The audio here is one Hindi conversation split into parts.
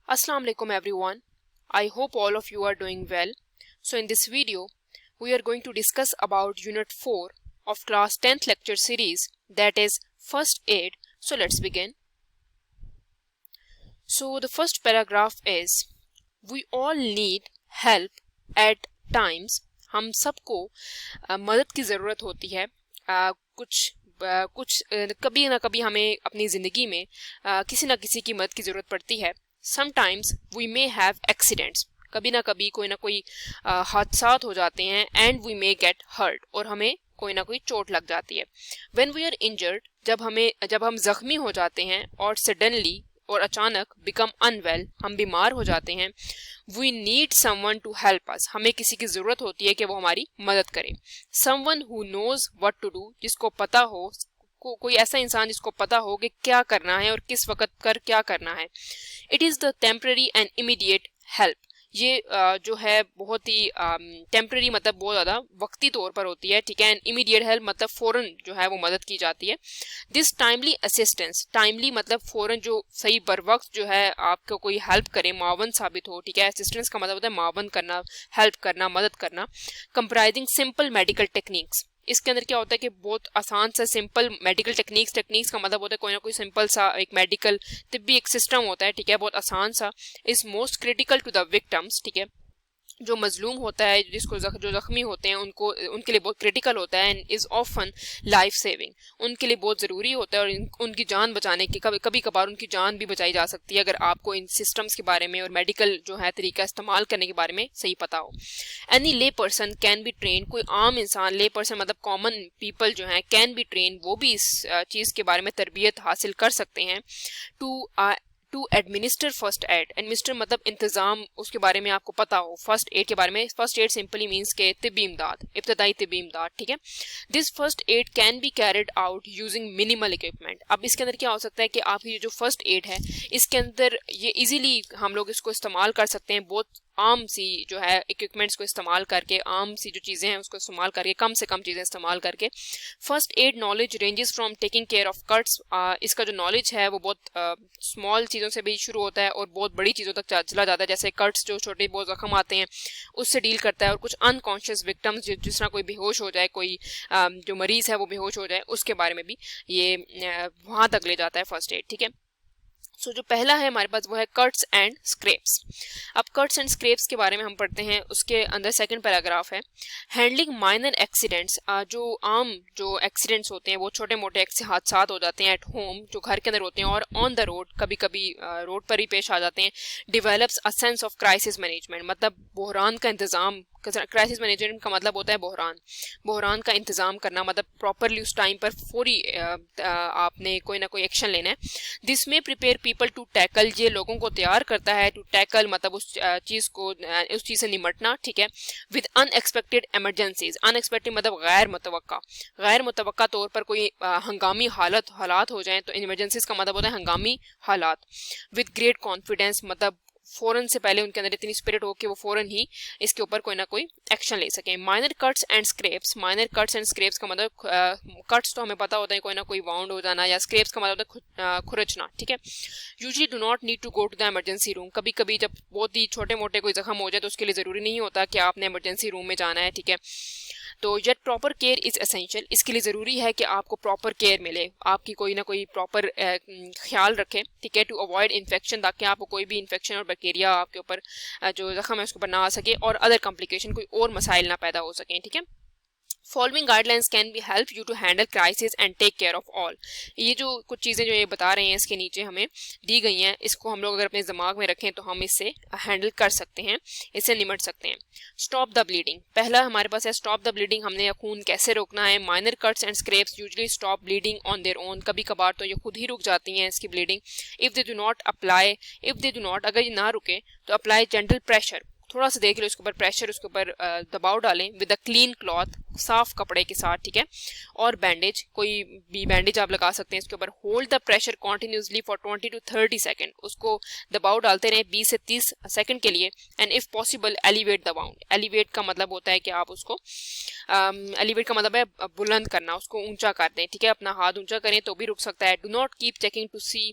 Assalamu alaikum everyone. I hope all of you are doing well. So in this video, we are going to discuss about Unit 4 of class 10th lecture series, that is First Aid. So let's begin. So the first paragraph is, we all need help at times. हम सबको मदद की ज़रूरत होती है. कुछ कभी ना कभी हमें अपनी ज़िंदगी में किसी ना किसी की मदद की ज़रूरत पड़ती है. Sometimes we may have accidents. कभी ना कभी कोई ना कोई हादसात हो जाते हैं and we may get hurt, और हमें कोई ना कोई चोट लग जाती है. When we are injured, जब हम जख्मी हो जाते हैं और suddenly और अचानक become unwell, हम बीमार हो जाते हैं, we need someone to help us. हमें किसी की ज़रूरत होती है कि वो हमारी मदद करे. Someone who knows what to do, जिसको पता हो, कोई ऐसा इंसान जिसको पता हो कि क्या करना है और किस वक्त कर क्या करना है. It is the temporary and immediate help. ये जो है बहुत ही टेम्पररी मतलब बहुत ज़्यादा वक्ती तौर पर होती है, ठीक है. एंड इमीडिएट हेल्प मतलब फ़ौरन जो है वो मदद की जाती है. दिस टाइमली असिस्टेंस, टाइमली मतलब फ़ौरन जो सही बर वक्त जो है आपको कोई हेल्प करे, मावन साबित हो, ठीक है. असिस्टेंस का मतलब होता है मावन करना, हेल्प करना, मदद करना. Comprising simple medical techniques. इसके अंदर क्या होता है कि बहुत आसान सा सिंपल मेडिकल टेक्निक्स का मतलब होता है कोई ना कोई सिंपल सा एक मेडिकल तिब्बी एक सिस्टम होता है, ठीक है, बहुत आसान सा. Is most critical to the victims, ठीक है. जो मजलूम होता है, जो जख्मी होते हैं, उनके लिए बहुत क्रिटिकल होता है. And is often life saving, उनके लिए बहुत ज़रूरी होता है और उनकी जान बचाने की कभी कभार उनकी जान भी बचाई जा सकती है अगर आपको इन सिस्टम्स के बारे में और मेडिकल जो है तरीका इस्तेमाल करने के बारे में सही पता हो. एनी ले पर्सन कैन बी ट्रेन, कोई आम इंसान, ले पर्सन मतलब कॉमन पीपल जो हैं, कैन बी ट्रेन, वो भी इस चीज़ के बारे में तरबियत हासिल कर सकते हैं. To administer first aid, administer मतलब इंतज़ाम, उसके बारे में आपको पता हो. फर्स्ट एड के बारे में, फर्स्ट एड सिंपली मीन्स के तिब्बी इमदाद, इब्तदाई तिब्बी इमदाद, ठीक है. This first aid can be carried out using minimal equipment. अब इसके अंदर क्या हो सकता है कि आपकी जो फर्स्ट एड है इसके अंदर ये इजीली हम लोग इसको इस्तेमाल कर सकते हैं बहुत आम सी जो है इक्विपमेंट्स को इस्तेमाल करके, आम सी जो चीज़ें हैं उसको इस्तेमाल करके, कम से कम चीज़ें इस्तेमाल करके. First aid knowledge ranges from taking care of cuts. इसका जो नॉलेज है वो बहुत स्मॉल चीज़ों से भी शुरू होता है और बहुत बड़ी चीज़ों तक चला जाता है. जैसे कट्स जो छोटे बहुत जख्म आते हैं उससे डील करता है, और कुछ अनकॉन्शियस विक्टिम्स जिस तरह कोई बेहोश हो जाए, कोई जो मरीज़ है वो बेहोश हो जाए, उसके बारे में भी ये वहाँ तक ले जाता है फर्स्ट एड, ठीक है. सो जो पहला है हमारे पास वो है कट्स एंड स्क्रैप्स. अब कट्स एंड स्क्रैप्स के बारे में हम पढ़ते हैं. उसके अंदर सेकंड पैराग्राफ है, हैंडलिंग माइनर एक्सीडेंट्स. जो आम जो एक्सीडेंट्स होते हैं वो छोटे मोटे हादसा हो जाते हैं एट होम, जो घर के अंदर होते हैं, और ऑन द रोड कभी कभी रोड पर ही पेश आ जाते हैं. Develops a sense of crisis management, मतलब बहरान का इंतज़ाम. क्राइसिस मैनेजमेंट का मतलब होता है बहरान का इंतज़ाम करना, मतलब प्रॉपरली उस टाइम पर फौरी आपने कोई ना कोई एक्शन लेना है. दिस में प्रिपेयर पीपल टू टैकल, ये लोगों को तैयार करता है. टू टैकल मतलब उस चीज़ से निमटना, ठीक है. विद अनएक्सपेक्टेड एमरजेंसीज, अनएक्सपेक्टेड मतलब गैर मुतवक्का तौर पर कोई हंगामी हालात हो जाएं तो इमरजेंसीज का मतलब होता है हंगामी हालात. विद ग्रेट कॉन्फिडेंस मतलब फ़ौरन से पहले उनके अंदर इतनी स्पिरिट हो कि वो फ़ौरन ही इसके ऊपर कोई ना कोई एक्शन ले सकें. Minor cuts and scraps, minor cuts and scraps का मतलब कट्स तो हमें पता होता है कोई ना कोई वाउंड हो जाना, या स्क्रैप्स का मतलब होता है खुरचना, ठीक है. Usually do not need to go to the emergency room. कभी कभी जब बहुत ही छोटे मोटे कोई जख्म हो जाए तो उसके लिए ज़रूरी नहीं होता कि आपने इमरजेंसी रूम में जाना है, ठीक है. तो yet proper care is essential, इसके लिए ज़रूरी है कि आपको प्रॉपर केयर मिले, आपकी कोई ना कोई प्रॉपर ख्याल रखें, ठीक है. टू अवॉइड इन्फेक्शन, ताकि आपको कोई भी इन्फेक्शन और बैक्टीरिया आपके ऊपर जो जख्म है उसके ऊपर ना आ सके, और अदर कॉम्प्लिकेशन कोई और मसाइल ना पैदा हो सकें, ठीक है. Following guidelines can be help you to handle crisis and take care of all. ये जो कुछ चीज़ें जो ये बता रहे हैं इसके नीचे हमें दी गई हैं, इसको हम लोग अगर अपने दिमाग में रखें तो हम इससे हैंडल कर सकते हैं, इससे निमट सकते हैं. स्टॉप द ब्लीडिंग, पहला हमारे पास है स्टॉप द ब्लीडिंग. हमने खून कैसे रोकना है. Minor cuts and scraps usually stop bleeding on their own, कभी कभार तो ये खुद ही रुक जाती हैं इसकी bleeding. If they do not अगर ये ना रुके तो अप्लाई जेंटल प्रेशर, थोड़ा सा देख लो उसके ऊपर प्रेशर, उसके ऊपर दबाव डालें. विद अ क्लीन क्लॉथ, साफ कपड़े के साथ, ठीक है। और बैंडेज, कोई भी बैंडेज आप लगा सकते हैं इसके ऊपर। Hold the pressure continuously for 20 to 30 second, उसको दबाव डालते रहें 20 से 30 सेकेंड के लिए। And if possible elevate the wound, elevate का मतलब होता है कि आप उसको एलिवेट का मतलब है बुलंद करना, उसको ऊंचा कर दें, ठीक है। अपना हाथ ऊंचा करें तो भी रुक सकता है। Do not keep checking to see,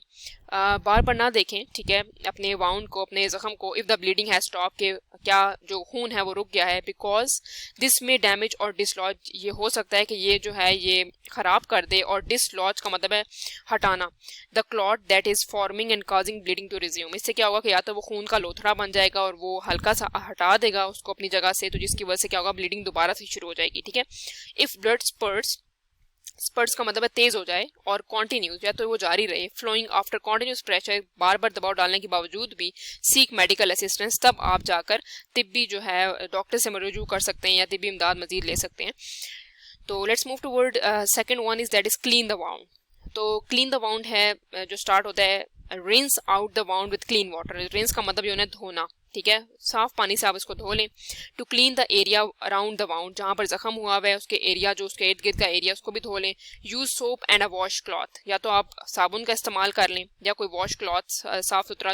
बार बार ना देखें, ठीक है, अपने वाउंड को, अपने जख्म को। If the bleeding has stop, के क्या जो खून है वो रुक गया है। बिकॉज दिस में डैमेज और डिसलॉज, ये हो सकता है कि ये जो है ये खराब कर दे। और डिसलॉज का मतलब है हटाना। The clot that is forming and causing bleeding to resume, इससे क्या होगा कि या तो वो खून का लोथड़ा बन जाएगा और वो हल्का सा हटा देगा उसको अपनी जगह से, तो जिसकी वजह से क्या होगा, ब्लीडिंग दोबारा से शुरू हो जाएगी, ठीक है। इफ ब्लड स्पर्ट्स, स्पर्ट्स का मतलब है तेज हो जाए, और कॉन्टिन्यूस, या तो वो जारी रहे। फ्लोइंग आफ्टर कॉन्टिन्यूस प्रेशर, बार बार दबाव डालने के बावजूद भी। सीक मेडिकल असिस्टेंस, तब आप जाकर तिब्बी जो है डॉक्टर से रुजू कर सकते हैं या तिब्बी इमदाद मजीद ले सकते हैं। तो let's move toward second one is that is clean the wound. तो क्लीन द वाउंड है जो स्टार्ट होता है rinse out the wound with clean water. Rinse का मतलब जो है धोना, ठीक है, साफ पानी से आप इसको धो लें। To clean the area around the wound, जहाँ पर जख्म हुआ हुआ है उसके एरिया, जो उसके इर्द गिर्द का एरिया, उसको भी धो लें। Use soap and a wash cloth, या तो आप साबुन का इस्तेमाल कर लें या कोई वॉश क्लॉथ, साफ सुथरा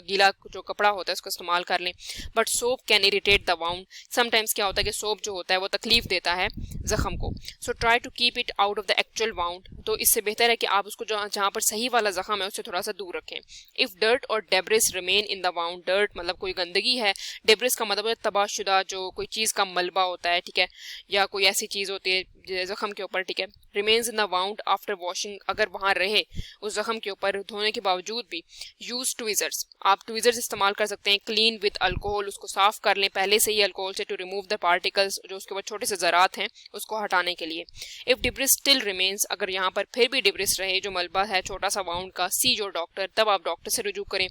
गीला जो कपड़ा होता है उसका इस्तेमाल कर लें। But soap can irritate the wound, sometimes क्या होता है कि सोप जो होता है वो तकलीफ देता है जख्म को। So try to keep it out of the actual wound, तो इससे बेहतर है कि आप उसको जहाँ पर सही वाला जख्म है उससे थोड़ा सा दूर रखें। इफ डर्ट और debris remain in the wound, dirt मतलब कोई गंदगी है, डेब्रिस का मतलब है तबाहशुदा जो कोई चीज़ का मलबा होता है, ठीक है, या कोई ऐसी चीज़ होती है जख्म के ऊपर, ठीक है। Remains in the wound after washing, अगर वहाँ रहे उस जख्म के ऊपर धोने के बावजूद भी। यूज ट्विजर्स, आप ट्विजर्स इस्तेमाल कर सकते हैं। क्लीन विद अल्कोहल, उसको साफ कर लें पहले से ही अल्कोहल से, टू रिमूव द पार्टिकल्स, जो उसके ऊपर छोटे से ज़रात हैं उसको हटाने के लिए। इफ डिब्रिस स्टिल रिमेन्स, अगर यहाँ पर फिर भी डिब्रिस रहे, जो मलबा है छोटा सा वाउंड का, सी योर डॉक्टर, तब आप डॉक्टर से रुजू करें।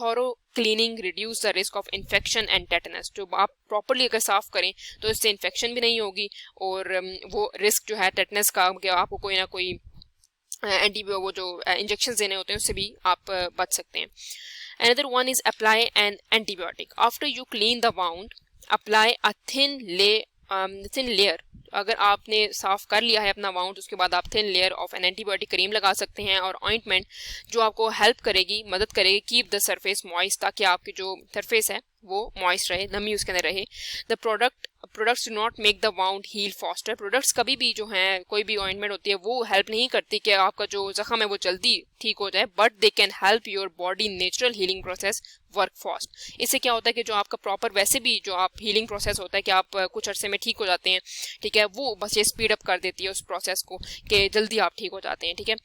Thorough cleaning reduce the risk of infection and tetanus, जो आप प्रॉपरली अगर साफ करें तो इससे इन्फेक्शन भी नहीं होगी, और वो रिस्क जो है टेटनस का, कि आपको कोई ना कोई वो जो इंजेक्शन देने होते हैं उससे भी आप बच सकते हैं। Another one is apply an antibiotic after you clean the wound. Apply a thin layer, अगर आपने साफ कर लिया है अपना वाउंड, उसके बाद आप thin layer of an antibiotic cream लगा सकते हैं, और ऑइंटमेंट जो आपको हेल्प करेगी, मदद करेगी, कीप द सरफेस मॉइस्ट, ताकि आपकी जो सरफेस है वो मॉइस्ट रहे, नमी उसके अंदर रहे। The products do not make the wound heal faster, products कभी भी जो हैं, कोई भी ऑइंटमेंट होती है वो हेल्प नहीं करती कि आपका जो जख्म है वो जल्दी ठीक हो जाए, but they can help your body natural healing process work fast. इससे क्या होता है कि जो आपका प्रॉपर वैसे भी जो आप हीलिंग प्रोसेस होता है कि आप कुछ अरसे में ठीक हो जाते हैं, ठीक है, वो बस ये स्पीड अप कर देती है उस प्रोसेस को कि जल्दी आप ठीक हो जाते हैं, ठीक है।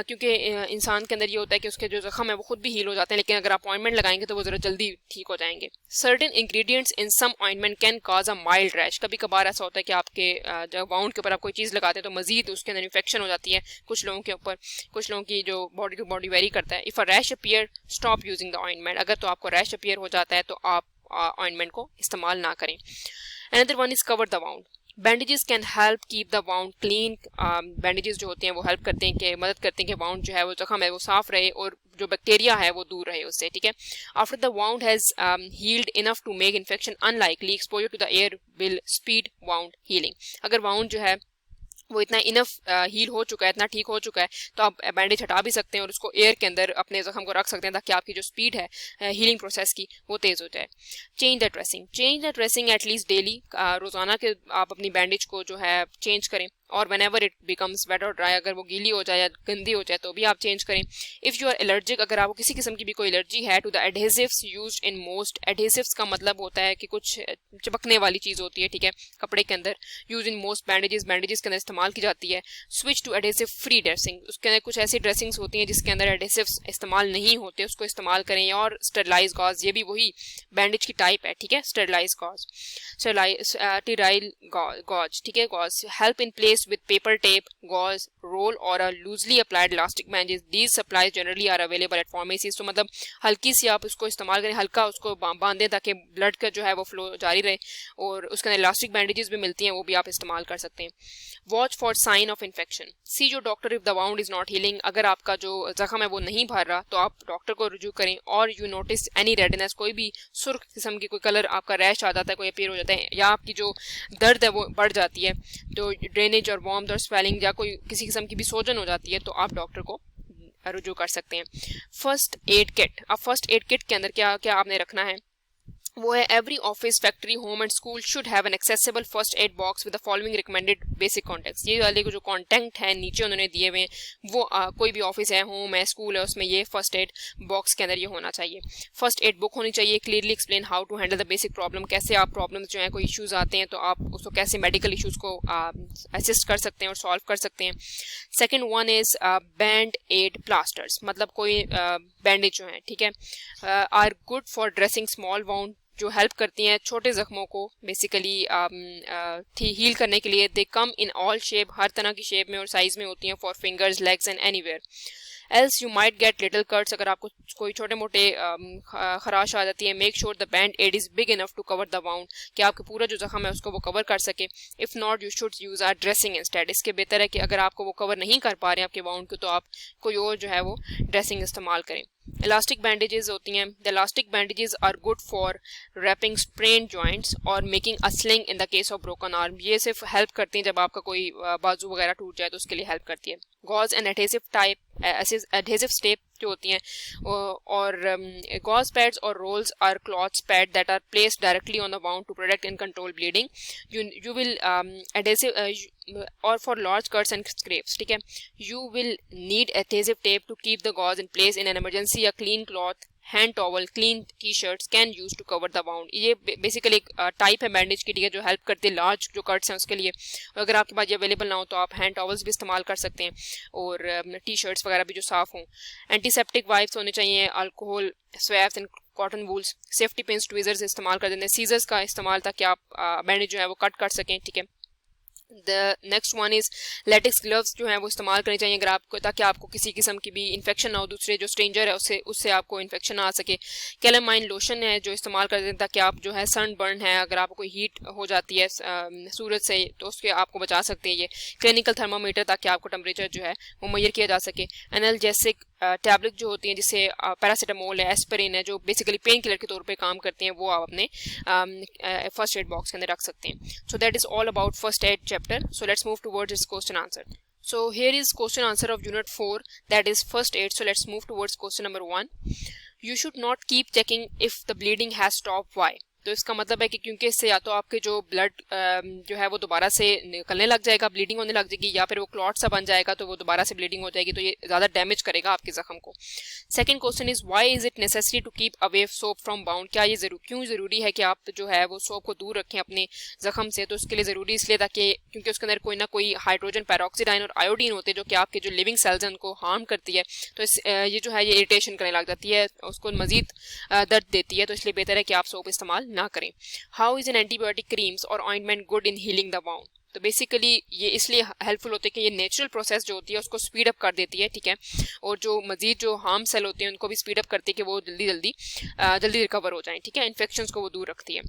क्योंकि इंसान के अंदर ये होता है कि उसके जो जख्म है वो खुद भी हील हो जाते हैं, लेकिन अगर आप ऑइंटमेंट लगाएंगे तो वो ज़रा जल्दी ठीक हो जाएंगे। Certain ingredients in some ointment can cause a mild rash, कभी कभार ऐसा होता है कि आपके जब वाउंड के ऊपर आप कोई चीज़ लगाते हैं तो मजीद उसके अंदर इन्फेक्शन हो जाती है कुछ लोगों के ऊपर, कुछ लोगों की जो बॉडी टू बॉडी वेरी करता है। If a rash appear stop using the ointment, अगर तो आपको रैश अपीयर हो जाता है तो आप ऑइंटमेंट को इस्तेमाल ना करें। Another one is cover the wound. Bandages can help keep the wound clean, bandages जो होते हैं वो हेल्प करते हैं कि मदद करते हैं कि वाउंड जो है वो जख्म है वो साफ रहे और जो बैक्टीरिया है वो दूर रहे उससे, ठीक है। After the wound has healed enough to make infection unlikely, exposure to the air will speed wound healing. अगर वाउंड जो है वो इतना इनफ हील हो चुका है, इतना ठीक हो चुका है, तो आप बैंडेज हटा भी सकते हैं और उसको एयर के अंदर अपने जख्म को रख सकते हैं ताकि आपकी जो स्पीड है हीलिंग प्रोसेस की वो तेज़ हो जाए। Change the dressing at least daily, रोज़ाना के आप अपनी बैंडेज को जो है चेंज करें, और whenever it becomes wet और ड्राई, अगर वो गीली हो जाए या गंदी हो जाए तो भी आप चेंज करें। इफ़ यू आर एलर्जिक, अगर आपको किसी किस्म की भी कोई एलर्जी है, to the adhesives used in most, adhesives का मतलब होता है कि कुछ चिपकने वाली चीज़ होती है, ठीक है, कपड़े के अंदर, यूज इन मोस्ट बैंडेजेस के अंदर इस्तेमाल की जाती है। Switch to adhesive free dressing, उसके अंदर कुछ ऐसी ड्रेसिंग्स होती हैं जिसके अंदर एडहेसिव्स इस्तेमाल नहीं होते, उसको इस्तेमाल करें। और स्टेरलाइज गॉज, ये भी वही बैंडेज की टाइप है, ठीक है, स्टेरलाइज गॉज, स्टेराइल गॉज, ठीक है, gauze help in place replaced with paper tape, gauze, roll or a loosely applied elastic bandages. These supplies generally are available at pharmacies. तो मतलब हल्की सी आप उसको इस्तेमाल करें, हल्का उसको बांधें ताकि ब्लड का जो है वो फ्लो जारी रहे, और उसके अंदर इलास्टिक बैंडेजेस भी मिलती हैं, वो भी आप इस्तेमाल कर सकते हैं. Watch for sign of infection. See your doctor if the wound is not healing. अगर आपका जो जख्म है वो नहीं भर रहा तो आप डॉक्टर को रुजू करें. और यू नोटिस एनी रेडनेस, कोई भी सुर्ख किस्म की कोई कलर आपका रैश आ जाता है, कोई अपीयर हो जाता है, या आपकी जो दर्द है वो बढ़ जाती है, तो ड्रेनेज और वार्मथ और स्वेलिंग या कोई किसी किस्म की भी सोजन हो जाती है, तो आप डॉक्टर को रुजू कर सकते हैं. First aid kit. अब फर्स्ट एड किट के अंदर क्या क्या आपने रखना है वो है every office, factory, home and school should have an accessible first aid box with the following recommended basic contacts. ये वाले को जो कॉन्टेक्ट है नीचे उन्होंने दिए हुए हैं वो कोई भी ऑफिस है, होम है, स्कूल है, उसमें ये फर्स्ट एड बॉक्स के अंदर ये होना चाहिए. फर्स्ट एड बुक होनी चाहिए. Clearly explain how to handle the basic problem. कैसे आप प्रॉब्लम्स जो है कोई इश्यूज आते हैं तो आप उसको कैसे मेडिकल इश्यूज को असिस्ट कर सकते हैं और सॉल्व कर सकते हैं. Second one is band aid plasters. मतलब कोई बैंडेज जो है, ठीक है, are good for dressing small wound, जो हेल्प करती हैं छोटे जख्मों को बेसिकली हील करने के लिए. दे कम इन ऑल शेप, हर तरह की शेप में और साइज में होती हैं, for fingers, legs and anywhere. Else you might get little cuts. अगर आपको कोई छोटे मोटे खराश आ जाती है, make sure the band aid is big enough to cover the wound, कि आपका पूरा जो जख्म है उसको वो कवर कर सके. If not you should use are dressing instead. इसके बेहतर है कि अगर आपको वो कवर नहीं कर पा रहे हैं आपके वाउंड को, तो आप कोई और जो है वो ड्रेसिंग इस्तेमाल करें. इलास्टिक बैंडेजेस होती हैं. The elastic bandages are good for wrapping strain joints और making a sling in the case of broken arm. ये सिर्फ हेल्प करती हैं जब आपका कोई बाजू वगैरह टूट जाए तो उसके लिए हेल्प करती है. Gauze and adhesive type adhesive step जो होती हैं, और गॉज पैड्स और rolls are cloths pad that are placed directly on the wound to protect and control bleeding. You will adhesive और for large cuts and scraps, ठीक है, you will need adhesive tape to keep the gauze in place in an emergency. A clean cloth, hand towel, clean T shirts can use to cover the wound. ये बेसिकली एक टाइप है बैंडेज की, ठीक है, जो हेल्प करती है लार्ज जो कट्स हैं उसके लिए. अगर आपके पास ये अवेलेबल ना हो तो आप हैंड टॉवल्स भी इस्तेमाल कर सकते हैं, और टी शर्ट्स वगैरह भी जो साफ हों. एंटीसेप्टिक वाइप्स होने चाहिए, alcohol swaps and cotton wools. Safety pins, tweezers इस्तेमाल कर देते हैं. सीजर्स का इस्तेमाल ताकि आप बैंडेज जो है वो कट कर सकें, ठीक है. The next one is latex gloves जो हैं वो इस्तेमाल करनी चाहिए अगर आपको, ताकि आपको किसी किस्म की भी इन्फेक्शन ना हो, दूसरे जो स्ट्रेंजर है उससे आपको इन्फेक्शन आ सके. कैलामाइन लोशन है जो इस्तेमाल करते हैं ताकि आप जो है सन बर्न है, अगर आपको कोई हीट हो जाती है सूरज से तो उसके आपको बचा सकते हैं. ये क्लिनिकल थर्मामीटर ताकि आपको टेम्परेचर जो है वो मेजर किया जा सके. एनाल्जेसिक टैबलेट जो होती हैं जिससे पैरासीटामोल है, एस्पिरिन है, जो बेसिकली पेन किलर के तौर पे काम करते हैं, वो आप अपने फर्स्ट एड बॉक्स के अंदर रख सकते हैं. So that is all about first aid chapter. So let's move towards its question answer. So here is question answer of unit 4, that is first aid. So let's move towards question number 1. You should not keep checking if the bleeding has stopped. Why? तो इसका मतलब है कि क्योंकि इससे या तो आपके जो ब्लड जो है वो दोबारा से निकलने लग जाएगा, ब्लीडिंग होने लग जाएगी, या फिर वो क्लॉट सा बन जाएगा तो वो दोबारा से ब्लीडिंग हो जाएगी, तो ये ज़्यादा डैमेज करेगा आपके जख्म को. Second question is why is it necessary to keep away soap from wound. क्या ये क्यों ज़रूरी है कि आप जो है वो सोप को दूर रखें अपने जख्म से. तो उसके लिए ज़रूरी इसलिए ताकि क्योंकि उसके अंदर कोई ना कोई हाइड्रोजन पेरोक्साइड और आयोडीन होते हैं जो कि आपके जो लिविंग सेल्स हैं उनको हार्म करती है. तो ये जो है ये इरिटेशन करने लग जाती है, उसको मजीद दर्द देती है, तो इसलिए बेहतर है कि आप सोप इस्तेमाल ना करें. How is an antibiotic creams और ointment good in healing the wound. तो बेसिकली ये इसलिए हेल्पफुल होते हैं कि ये नेचुरल प्रोसेस जो होती है उसको स्पीड अप कर देती है, ठीक है, और जो मजीद जो हार्म सेल होते हैं उनको भी स्पीड अप करती है कि वो जल्दी रिकवर हो जाएं, ठीक है, इन्फेक्शंस को वो दूर रखती है.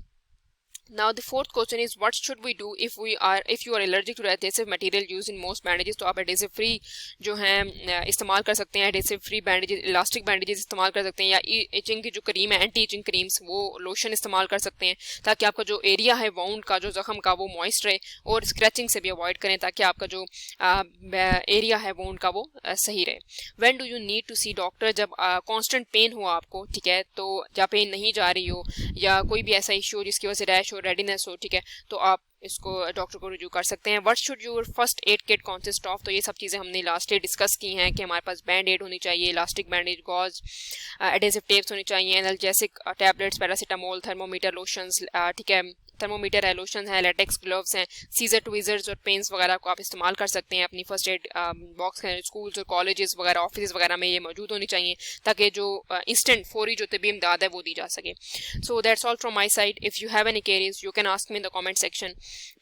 Now the fourth question is what should we do if you are allergic to adhesive material used in most bandages. तो आप adhesive free जो हैं इस्तेमाल कर सकते हैं, adhesive free bandages, elastic bandages इस्तेमाल कर सकते हैं, या itching की जो क्रीम है, एंटी इचिंग क्रीम्स, वो लोशन इस्तेमाल कर सकते हैं ताकि आपका जो एरिया है वाउंड का, जो जख्म का, वो मॉइस्ट रहे, और स्क्रैचिंग से भी अवॉइड करें ताकि आपका जो एरिया है वाउंड का वो सही रहे. When do you need to see doctor. जब कॉन्स्टेंट पेन हो आपको, ठीक है, तो या पेन नहीं जा रही हो या कोई भी ऐसा इशू हो जिसकी वजह से रैश रेडीनेस हो, ठीक है, तो आप इसको डॉक्टर को रुजू कर सकते हैं. What should your first aid kit consist of. तो ये सब चीज़ें हमने लास्ट डे डिस्कस की हैं कि हमारे पास बैंड एड होनी चाहिए, elastic bandage, gauze, adhesive tapes होनी चाहिए, analgesic tablets, paracetamol, thermometer, lotions, ठीक है, थर्मोमीटर है, लोशन है, लेटेक्स ग्लव्स हैं, सीजर ट्वीजर्स और पेन्स वगैरह को आप इस्तेमाल कर सकते हैं अपनी फर्स्ट एड बॉक्स के. स्कूल्स और कॉलेजेस वगैरह, ऑफिस वगैरह में ये मौजूद होनी चाहिए ताकि जो इंस्टेंट फौरी जो तबी इमदाद है वो दी जा सके. So that's all from my side. If you have any queries you can ask me in the comment section.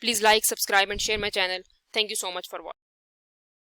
Please like, subscribe and share my channel. Thank you so much for watching.